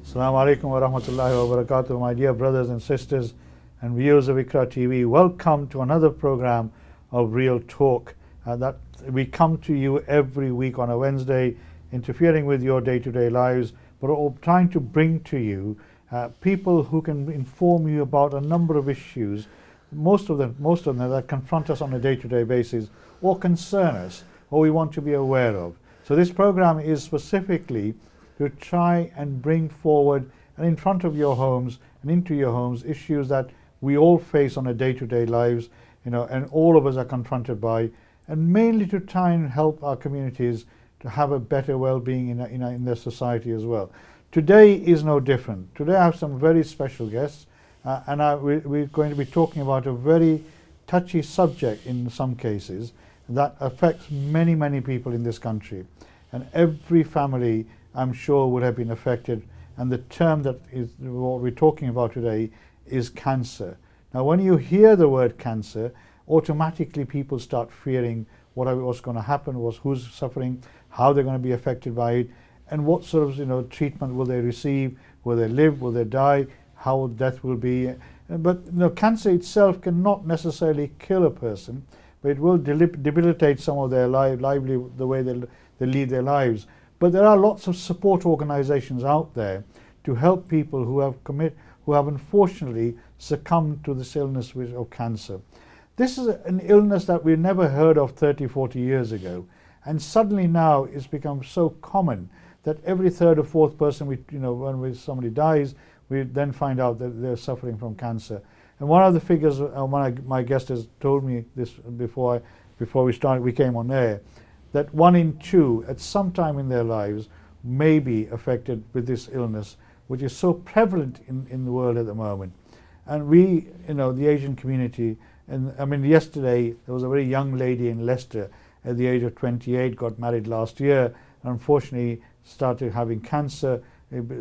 Assalamu alaikum wa rahmatullahi wa barakatuh, my dear brothers and sisters and viewers of IQRA TV. Welcome to another program of Real Talk that we come to you every week on a Wednesday, interfering with your day-to-day lives, but trying to bring to you people who can inform you about a number of issues, most of them that confront us on a day-to-day basis or concern us or we want to be aware of. So this program is specifically to try and bring forward and in front of your homes and into your homes issues that we all face on a day-to-day lives, and all of us are confronted by, and mainly to try and help our communities to have a better well-being in their society as well. Today is no different. Today I have some very special guests, and we're going to be talking about a very touchy subject in some cases that affects many, many people in this country. And every family, I'm sure, would have been affected. And the term that is what we're talking about today is cancer. Now, when you hear the word cancer, automatically people start fearing what's going to happen, who's suffering, how they're going to be affected by it, and what sort of treatment will they receive, will they live, will they die, how death will be. But cancer itself cannot necessarily kill a person, but it will debilitate some of their the way they lead their lives. But there are lots of support organizations out there to help people who have unfortunately succumbed to this illness of cancer. This is an illness that we never heard of 30, 40 years ago, and suddenly now it's become so common that every third or fourth person when somebody dies, we then find out that they're suffering from cancer. And one of the figures, my guest has told me this before we came on air, that 1 in 2 at some time in their lives may be affected with this illness, which is so prevalent in the world at the moment. And we, the Asian community, and I mean, yesterday there was a very young lady in Leicester at the age of 28, got married last year, and unfortunately started having cancer,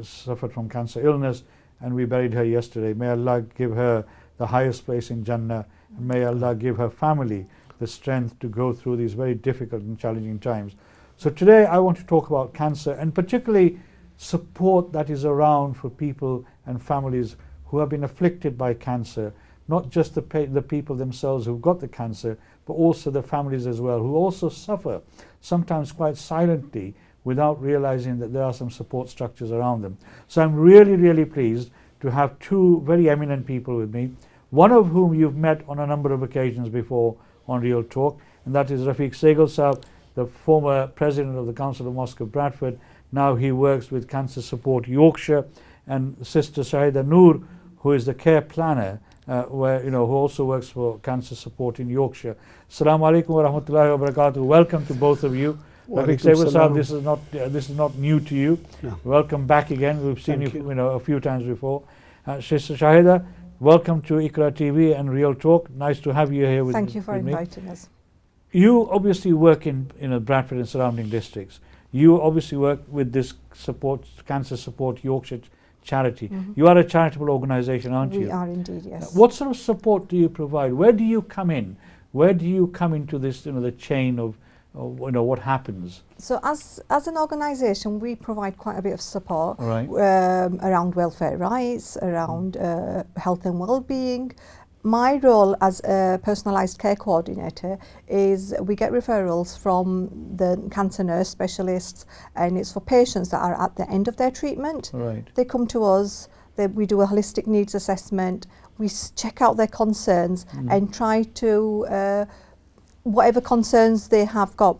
suffered from cancer illness, and we buried her yesterday. May Allah give her the highest place in Jannah, and may Allah give her family the strength to go through these very difficult and challenging times. So today I want to talk about cancer, and particularly support that is around for people and families who have been afflicted by cancer, not just the people themselves who've got the cancer, but also the families as well, who also suffer, sometimes quite silently, without realizing that there are some support structures around them. So I'm really, really pleased to have two very eminent people with me, one of whom you've met on a number of occasions before on Real Talk, and that is Rafiq Seg01, the former president of the Council of Mosque of Bradford. Now he works with Cancer Support Yorkshire, and Sister Shahida, who is the care planner, who also works for Cancer Support in Yorkshire. Assalamu alaikum wa rahmatullahi wa barakatuh. Welcome to both of you. Rafiq Seg01, this is not new to you. No. Welcome back again. We've seen you a few times before. Sister Shahida, welcome to IQRA TV and Real Talk. Nice to have you here with me. Thank you for inviting us. You obviously work in Bradford and surrounding districts. You obviously work with this Cancer Support Yorkshire charity. Mm-hmm. You are a charitable organisation, aren't you? We are indeed, yes. What sort of support do you provide? Where do you come in? Where do you come into this, the chain of what happens? So as an organisation, we provide quite a bit of support, right, around welfare rights, around health and well-being. My role as a personalised care coordinator is we get referrals from the cancer nurse specialists, and it's for patients that are at the end of their treatment. Right. They come to us, we do a holistic needs assessment, we check out their concerns and try to, whatever concerns they have got,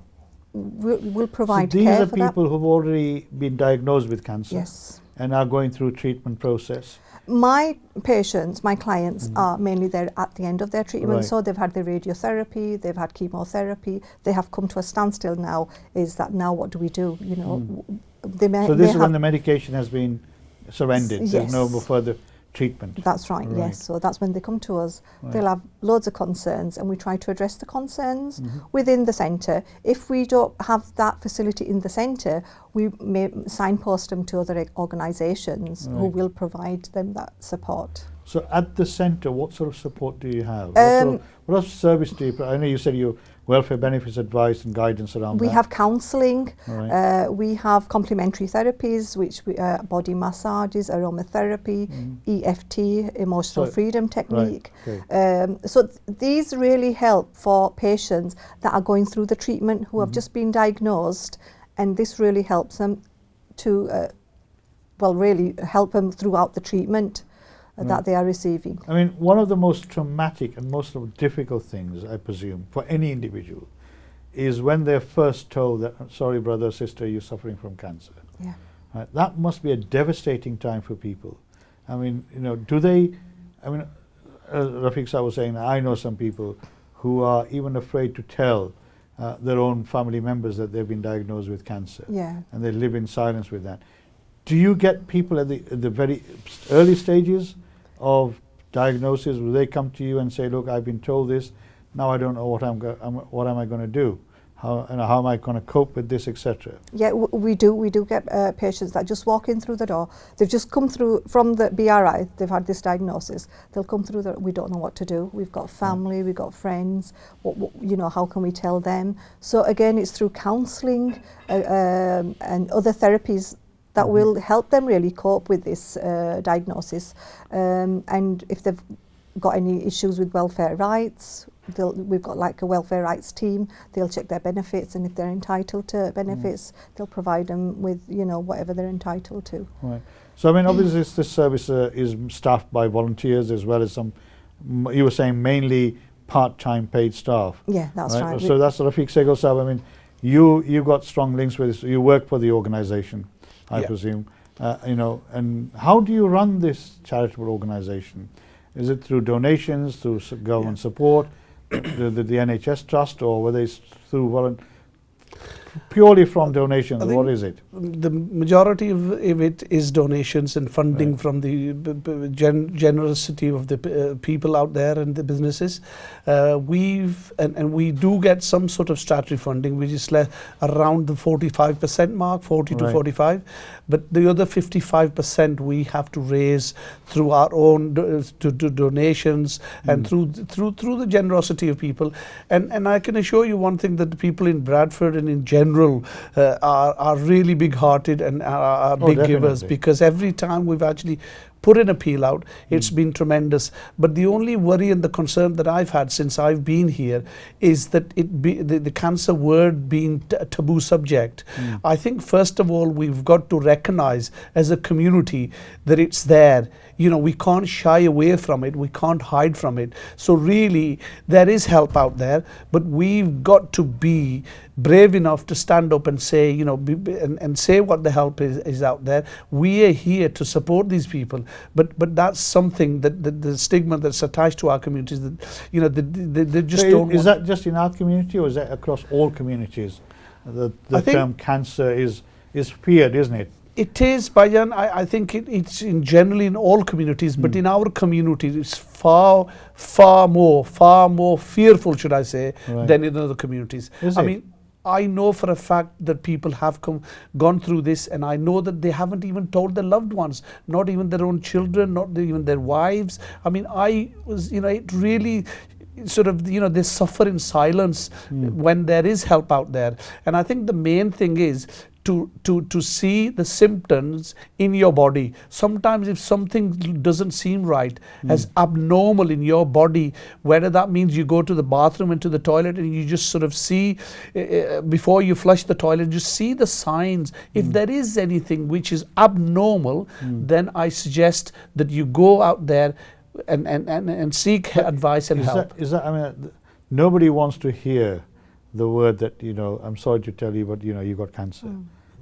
we'll provide care for that. So these are people who've already been diagnosed with cancer? Yes. And are going through treatment process? My patients, my clients, are mainly there at the end of their treatment. Right. So they've had the radiotherapy, they've had chemotherapy, they have come to a standstill now. Is that now what do we do? So this is when the medication has been surrendered. Yes. There's no further treatment. That's right, yes. So that's when they come to us. Right. They'll have loads of concerns, and we try to address the concerns within the centre. If we don't have that facility in the centre, we may signpost them to other organisations who will provide them that support. So at the centre, what sort of support do you have? What sort of service do you? I know you said you welfare benefits advice and guidance around We that. have counselling, Right. we have complementary therapies, which body massages, aromatherapy, EFT, emotional freedom technique. Right. Okay. So these really help for patients that are going through the treatment who have just been diagnosed, and this really helps them to, well, really help them throughout the treatment that they are receiving. I mean, one of the most traumatic and most difficult things, I presume, for any individual is when they're first told that, sorry, brother or sister, you're suffering from cancer. Yeah. Right? That must be a devastating time for people. I mean, you know, do they, I mean, Rafiq Sahab was saying, I know some people who are even afraid to tell their own family members that they've been diagnosed with cancer. Yeah. And they live in silence with that. Do you get people at the very early stages of diagnosis? Will they come to you and say, look, I've been told this, now I don't know what am I going to do? How am I going to cope with this, etc.? Yeah, we do get patients that just walk in through the door. They've just come through from the BRI, they've had this diagnosis. They'll come through we don't know what to do. We've got family, we've got friends, you know, how can we tell them? So again, it's through counselling and other therapies that will help them really cope with this diagnosis. And if they've got any issues with welfare rights, we've got like a welfare rights team. They'll check their benefits, and if they're entitled to benefits, they'll provide them with, you know, whatever they're entitled to. Right. So I mean, obviously this service is staffed by volunteers as well as some, you were saying, mainly part-time paid staff. Yeah, that's right. So that's Rafiq Sahab. I mean, you got strong links with this. You work for the organisation, I presume. You know, and how do you run this charitable organisation? Is it through donations, through government support, the NHS trust, or whether it's through purely from donations? What is it? The majority of it is donations and funding from the generosity of the people out there and the businesses. We do get some sort of statutory funding, which is around the 45% mark, 40 to 45. But the other 55% we have to raise through our own donations and through the generosity of people. And I can assure you one thing, that the people in Bradford and in general are really big-hearted and are big givers, because every time we've actually put an appeal out, it's been tremendous. But the only worry and the concern that I've had since I've been here is that the cancer word being a taboo subject. I think first of all we've got to recognize as a community that it's there. You know, we can't shy away from it, we can't hide from it. So really there is help out there, but we've got to be brave enough to stand up and say, you know, and say what the help is out there. We are here to support these people, but that's something that the stigma that's attached to our communities, that, you know, they just don't. Is that just in our community, or is that across all communities? The term cancer is feared, isn't it? It is, Bajan. I think it's generally in all communities, but in our community it's far more fearful, should I say, than in other communities. I mean, I know for a fact that people have gone through this, and I know that they haven't even told their loved ones, not even their own children, not even their wives. I mean, it really sort of, you know, they suffer in silence when there is help out there. And I think the main thing is to see the symptoms in your body. Sometimes if something doesn't seem right, as abnormal in your body, whether that means you go to the bathroom and to the toilet and you just sort of see, before you flush the toilet, just see the signs. If there is anything which is abnormal, then I suggest that you go out there and seek advice and help. I mean, nobody wants to hear the word that, you know, I'm sorry to tell you, but, you know, you got cancer.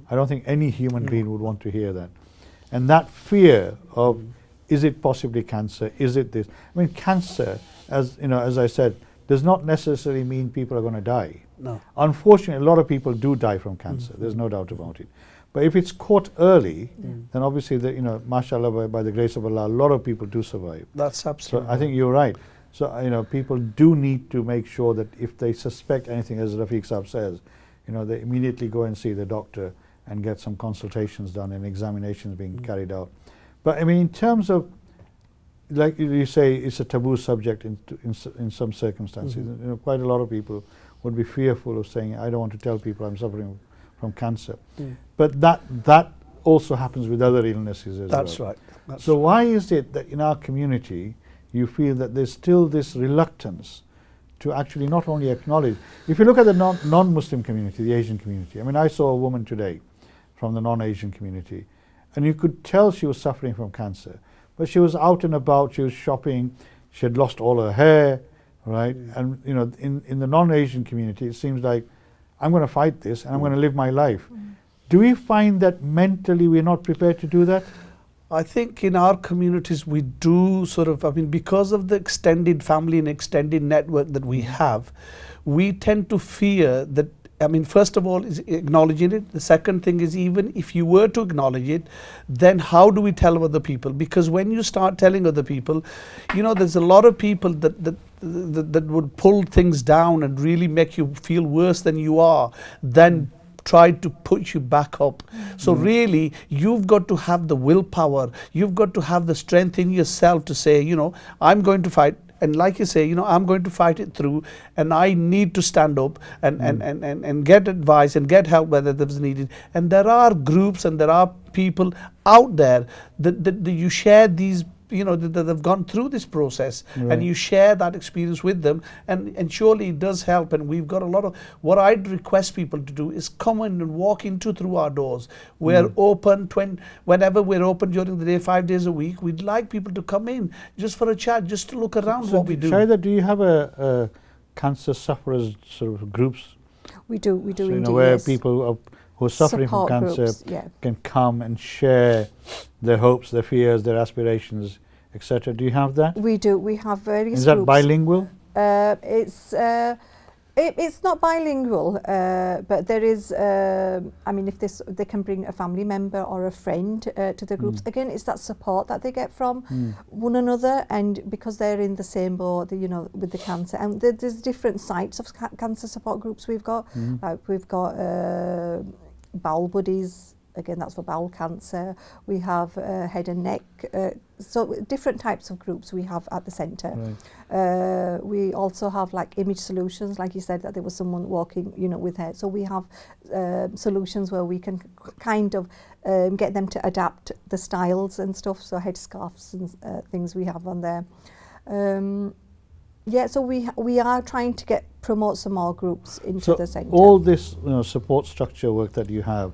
I don't think any human being would want to hear that. And that fear of, is it possibly cancer? Is it this? I mean, cancer, as you know, as I said, does not necessarily mean people are going to die. No. Unfortunately, a lot of people do die from cancer. There's no doubt about it. But if it's caught early, then obviously, you know, mashallah, by the grace of Allah, a lot of people do survive. That's absolutely. So I think you're right. So, you know, people do need to make sure that if they suspect anything, as Rafiq Sahab says, you know, they immediately go and see the doctor and get some consultations done and examinations being carried out. But I mean, in terms of like you say, it's a taboo subject in some circumstances. Mhm. You know, quite a lot of people would be fearful of saying, I don't want to tell people I'm suffering from cancer. But that also happens with other illnesses as well. That's right. So why is it that in our community you feel that there's still this reluctance to actually not only acknowledge? If you look at the non-Muslim community, the Asian community, I mean, I saw a woman today from the non-Asian community, and you could tell she was suffering from cancer. But she was out and about, she was shopping, she had lost all her hair, right? And you know, in the non-Asian community, it seems like, I'm going to fight this and I'm going to live my life. Do we find that mentally we're not prepared to do that? I think in our communities we do sort of, I mean, because of the extended family and extended network that we have, we tend to fear that, I mean, first of all is acknowledging it. The second thing is, even if you were to acknowledge it, then how do we tell other people? Because when you start telling other people, you know, there's a lot of people that would pull things down and really make you feel worse than you are, then try to put you back up. So really, you've got to have the willpower, you've got to have the strength in yourself to say, you know, I'm going to fight. And like you say, you know, I'm going to fight it through, and I need to stand up and get advice and get help whether that's needed. And there are groups and there are people out there that you share these, you know, that have gone through this process, and you share that experience with them, and surely it does help. And we've got a lot of, what I'd request people to do is come in and walk through our doors. We're open whenever we're open during the day, 5 days a week. We'd like people to come in just for a chat, just to look around what we do. Shahida, do you have a cancer sufferers sort of groups? We do So, you indeed, know, where yes. people who are suffering from Support cancer groups, yeah. can come and share their hopes, their fears, their aspirations, etc. Do you have that? We do. We have various Is that groups. bilingual? It's not bilingual, but there is, I mean, if they can bring a family member or a friend to the groups. Again, it's that support that they get from one another, and because they're in the same boat, you know, with the cancer. And there's different types of cancer support groups we've got. Like we've got bowel buddies. Again, that's for bowel cancer. We have head and neck. So different types of groups we have at the centre. Right. We also have like image solutions, like you said, that there was someone walking, you know, with hair. So we have solutions where we can kind of get them to adapt the styles and stuff. So headscarves and things we have on there. Yeah, so we are trying to promote some more groups into the centre. All this, you know, support structure work that you have,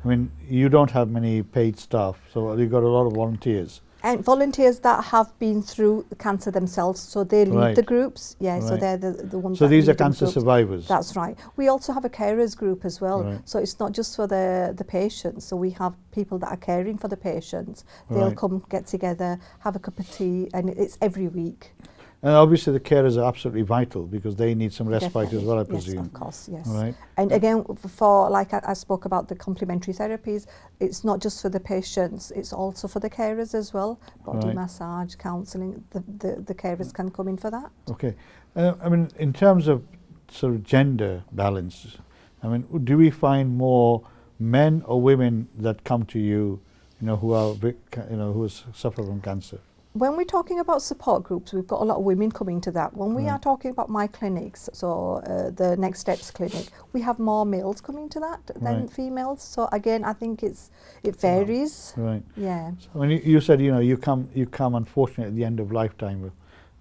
I mean, you don't have many paid staff, so you've got a lot of volunteers. And volunteers that have been through the cancer themselves, so they lead the groups. Yeah, so they're the ones. So that these are lead them cancer groups. survivors. That's right. We also have a carers group as well. Right. So it's not just for the patients. So we have people that are caring for the patients. They'll come get together, have a cup of tea, and it's every week. And obviously the carers are absolutely vital because they need some respite Definitely. as well, I Yes, presume. of course, yes. Right. And again, for like I spoke about the complementary therapies, it's not just for the patients, it's also for the carers as well. Body massage, counselling, the carers can come in for that. Okay. I mean, in terms of sort of gender balance, I mean, do we find more men or women that come to you, you know, who suffer from cancer? When we're talking about support groups, we've got a lot of women coming to that. When we are talking about my clinics, so the Next Steps clinic, we have more males coming to that than females. So again, I think it varies. Right. Yeah. So when you said, you know, you come unfortunately at the end of lifetime.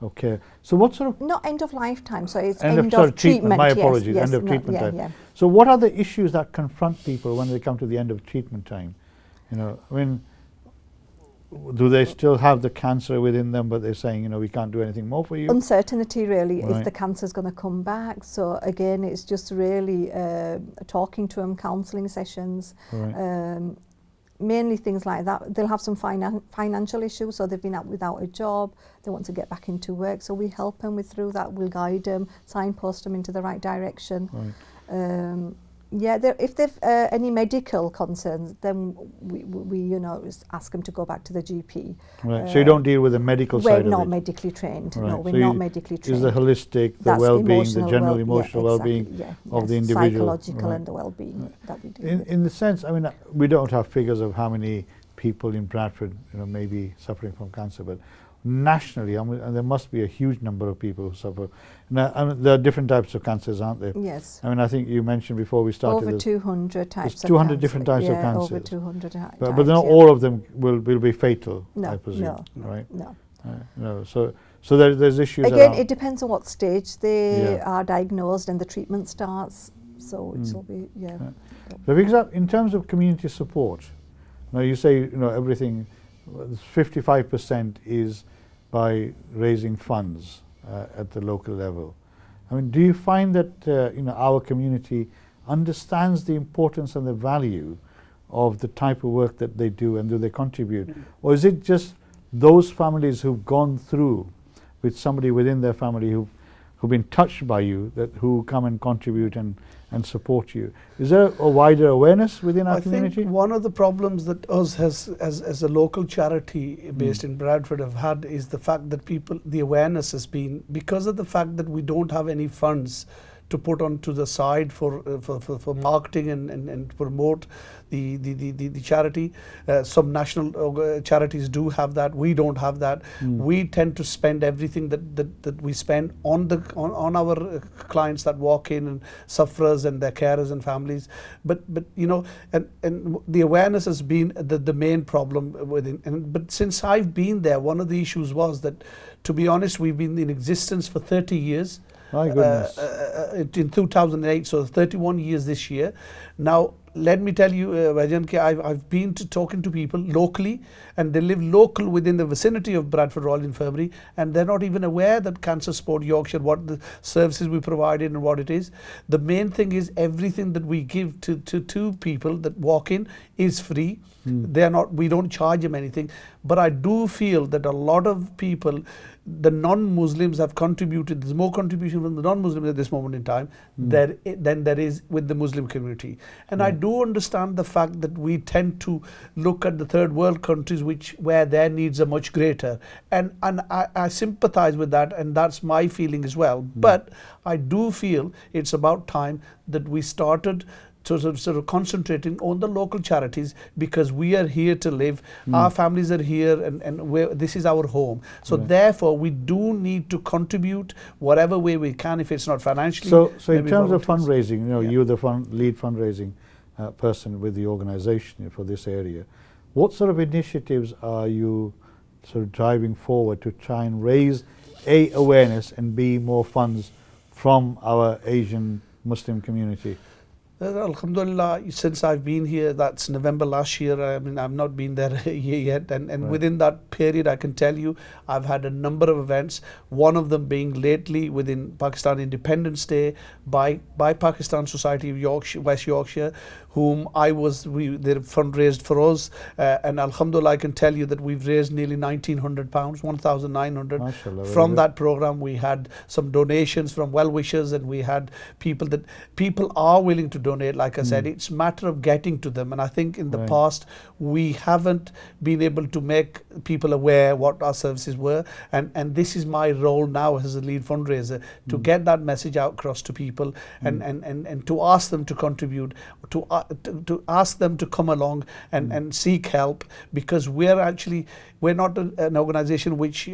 Okay. So what sort of not end of lifetime, so it's end of treatment. My apologies. Yes, end of no, treatment time. Yeah. So what are the issues that confront people when they come to the end of treatment time? You know, I mean, do they still have the cancer within them, but they're saying, you know, we can't do anything more for you? Uncertainty, really, if the cancer's going to come back. So again, it's just really talking to them, counselling sessions, mainly things like that. They'll have some financial issues, so they've been out without a job, they want to get back into work, so we help them through that. We'll guide them, signpost them into the right direction. Yeah, if they've any medical concerns, then we you know, ask them to go back to the GP. Right. So you don't deal with the medical side of it? We're not medically trained. Right. No, we're so not medically trained. Is the holistic, the well-being, the general emotional well-being of the individual? Psychological and the well-being that we do. In the sense, I mean, we don't have figures of how many people in Bradford, you know, may be suffering from cancer, but nationally, I mean, there must be a huge number of people who suffer. Now, I mean, there are different types of cancers, aren't there? Yes. I mean, I think you mentioned before we started. Over 200 types of 200 cancer. different types of Yeah, cancers. over 200 types. But not all of them will be fatal, No, I presume, no, right? no. No. So there's issues Again, around. it depends on what stage they Yeah. are diagnosed and the treatment starts. So it will be, yeah. So because in terms of community support, now you say, you know, everything, 55% is by raising funds at the local level. I mean, do you find that you know, our community understands the importance and the value of the type of work that they do, and do they contribute? Or is it just those families who've gone through with somebody within their family who've been touched by you, that who come and contribute and support you? Is there a wider awareness within our community? I think one of the problems that us has, as a local charity based in Bradford have had is the fact that the awareness has been, because of the fact that we don't have any funds to put onto the side for marketing and promote the charity. Some national charities do have that. We don't have that. We tend to spend everything that we spend on our clients that walk in, and sufferers and their carers and families. But you know, and the awareness has been the main problem within. But since I've been there, one of the issues was that, to be honest, we've been in existence for 30 years. My goodness. In 2008, so 31 years this year. Now, let me tell you, Vajan, I've been talking to people locally, and they live local within the vicinity of Bradford Royal Infirmary, and they're not even aware that Cancer Sport Yorkshire, what the services we provided and what it is. The main thing is everything that we give to people that walk in is free. They're not, we don't charge them anything. But I do feel that a lot of people, the non-Muslims, have contributed. There's more contribution from the non-Muslims at this moment in time than there is with the Muslim community. And I do understand the fact that we tend to look at the third world countries where their needs are much greater. And I sympathize with that, and that's my feeling as well. But I do feel it's about time that we started sort of concentrating on the local charities, because we are here to live, our families are here, and this is our home. So therefore we do need to contribute whatever way we can, if it's not financially. So in terms of fundraising, you know, you're the lead fundraising person with the organization for this area. What sort of initiatives are you sort of driving forward to try and raise A, awareness, and B, more funds from our Asian Muslim community? Alhamdulillah, since I've been here, that's November last year. I mean, I've not been there yet, and within that period, I can tell you, I've had a number of events. One of them being lately within Pakistan Independence Day by Pakistan Society of Yorkshire, West Yorkshire, whom they fundraised for us, and Alhamdulillah, I can tell you that we've raised nearly £1,900, 1,900 from that program. We had some donations from well-wishers, and we had people are willing to donate. Like I said, it's a matter of getting to them, and I think in the past we haven't been able to make people aware what our services were, and this is my role now as a lead fundraiser, to get that message out across to people, and to ask them to contribute, to ask them to come along and seek help, because we're not an organization which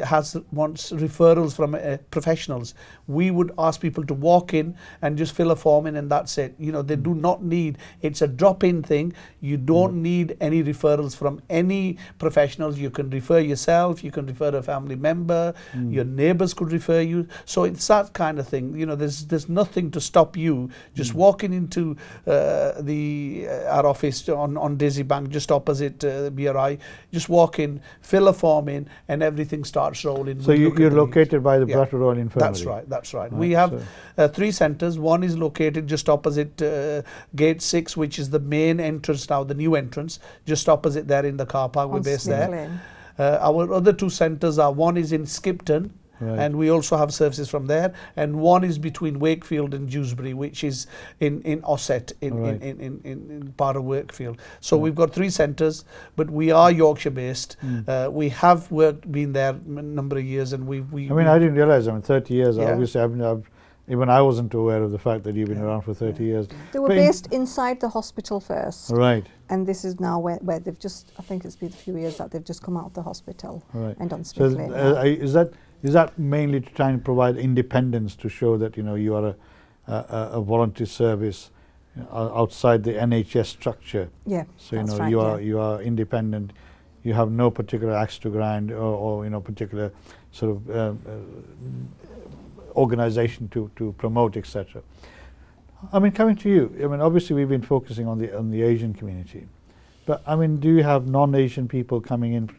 wants referrals from professionals. We would ask people to walk in and just fill a form in, and that's it. You know, they do not need, it's a drop-in thing. You don't need any referrals from any professionals. You can refer yourself, you can refer a family member, your neighbors could refer you. So it's that kind of thing. You know, there's nothing to stop you just walking into our office on Daisy Bank, just opposite BRI. Just walk in, fill a form in, and everything starts rolling. So you're located by the Bradford Royal Infirmary? That's right. We have 3 centres. One is located just opposite Gate 6, which is the main entrance now, the new entrance, just opposite there in the car park. We're based there. Our other 2 centres are, one is in Skipton, and we also have services from there, and one is between Wakefield and Dewsbury, which is in Osset, in part of Wakefield. So we've got 3 centres, but we are Yorkshire based. We have been there a number of years, and I mean, I didn't realise. I mean, 30 years. Obviously, Even I wasn't aware of the fact that you've been around for 30 years. They were But based inside the hospital first. Right. And this is now where they've just, I think it's been a few years that they've just come out of the hospital Right. and on So sick leave now. is that mainly to try and provide independence, to show that you are a voluntary service outside the NHS structure? Yeah, So that's right, yeah. you are independent. You have no particular axe to grind or particular sort of organisation to promote, etc. I mean, coming to you, I mean, obviously we've been focusing on the Asian community, but I mean, do you have non-Asian people coming in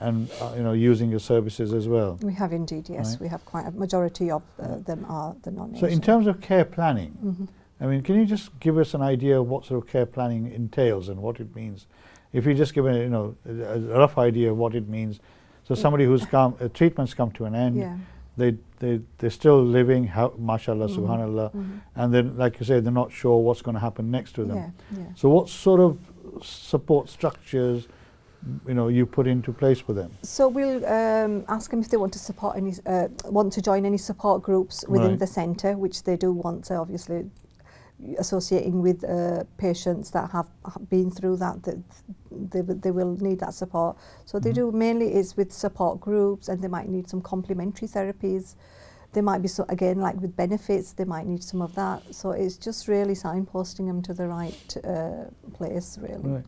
and using your services as well? We have indeed, yes. Right. We have quite a majority of them are the non-Asian. So in terms of care planning, Mhm. I mean, can you just give us an idea of what sort of care planning entails and what it means? If you just give a rough idea of what it means. So somebody who's come, treatment's come to an end, Yeah. they're still living, mashallah, Mhm. subhanallah, Mhm. and then, like you say, they're not sure what's going to happen next to them. Yeah, yeah. So what sort of support structures you put into place for them? So we'll ask them if they want to support any, want to join any support groups within Right. the centre, which they do want to, obviously, associating with patients that have been through that they will need that support. So they do mainly is with support groups, and they might need some complementary therapies. There might be, so again, like with benefits, they might need some of that. So it's just really signposting them to the right place, really. Right.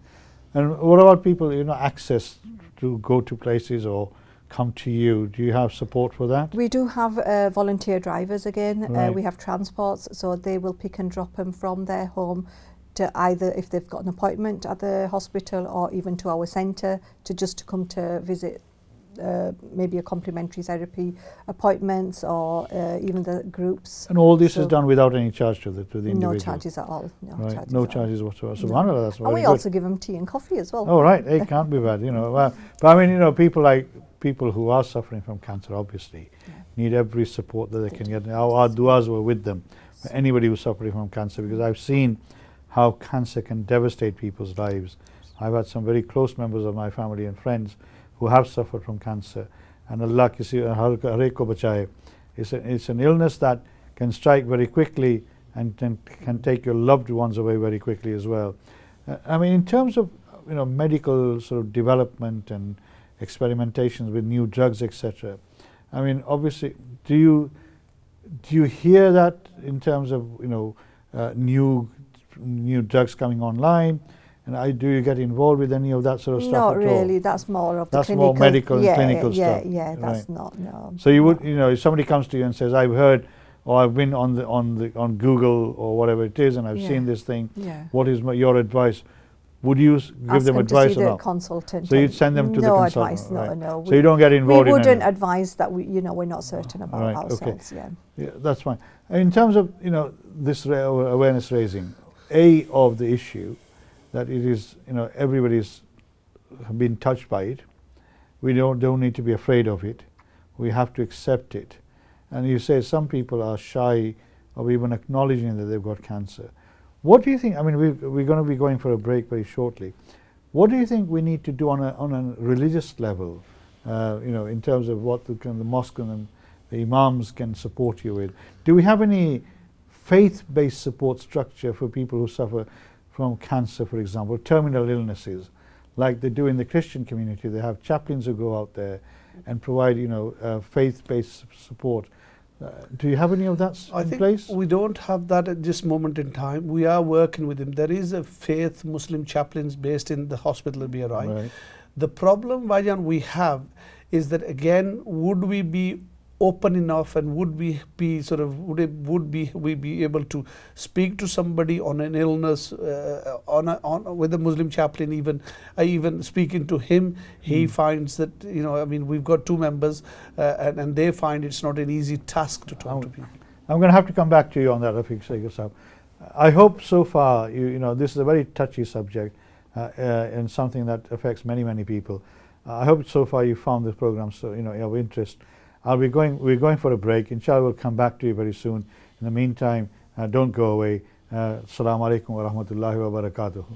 And what about people, access to go to places or come to you? Do you have support for that? We do have volunteer drivers again. Right. We have transports, so they will pick and drop them from their home to either, if they've got an appointment at the hospital, or even to our centre to come to visit maybe a complementary therapy appointments, or even the groups. And all this So is done without any charge to the individual? No charges at all. No Right. charges. No at all. charges whatsoever. No. Subhanallah, that's very And we good. also give them tea and coffee as well. Oh, right. It can't be bad, Well, but I mean, people who are suffering from cancer, obviously, need every support that they can get. Our du'as were with them, for anybody who's suffering from cancer, because I've seen how cancer can devastate people's lives. I've had some very close members of my family and friends who have suffered from cancer, and Allah kisi hareko bachaye. It's an illness that can strike very quickly and can take your loved ones away very quickly as well. I mean, in terms of medical sort of development and experimentations with new drugs, etc. I mean, obviously, do you hear that in terms of new drugs coming online, and do you get involved with any of that sort of stuff? Not at all? really. That's more of That's the more clinical. medical and clinical stuff. Yeah, that's Right. not, no. So you would, no. if somebody comes to you and says, "I've heard, or I've been on Google or whatever it is, and I've seen this thing. Yeah. What is your advice?" Would you give Ask them them advice to see or the not? consultant. So you'd send them to the no consultant. advice, right. no. So you don't get involved we in wouldn't anything. advise that we're not certain about Right, ourselves. okay. Yeah. Yeah, that's fine. In terms of this awareness raising, of the issue, that it is everybody's been touched by it. We don't need to be afraid of it. We have to accept it. And you say some people are shy of even acknowledging that they've got cancer. What do you think? I mean, we're going to be going for a break very shortly. What do you think we need to do on a religious level? In terms of what the mosque and the imams can support you with. Do we have any faith-based support structure for people who suffer from cancer, for example, terminal illnesses, like they do in the Christian community? They have chaplains who go out there and provide, faith-based support. Do you have any of that in place? We don't have that at this moment in time. We are working with them. There is a faith Muslim chaplains based in the hospital at BRI. Right. The problem, Vajan, we have is that, again, would we be open enough, and would we be able to speak to somebody on an illness with a Muslim chaplain? Even speaking to him, he finds that we've got two members, and they find it's not an easy task to talk to people. I'm going to have to come back to you on that, Rafiq Sayyid. I hope so far this is a very touchy subject and something that affects many people. I hope so far you found this program of interest. We're going for a break. Inshallah, we'll come back to you very soon. In the meantime, don't go away. Assalamu alaikum wa rahmatullahi wa barakatuh.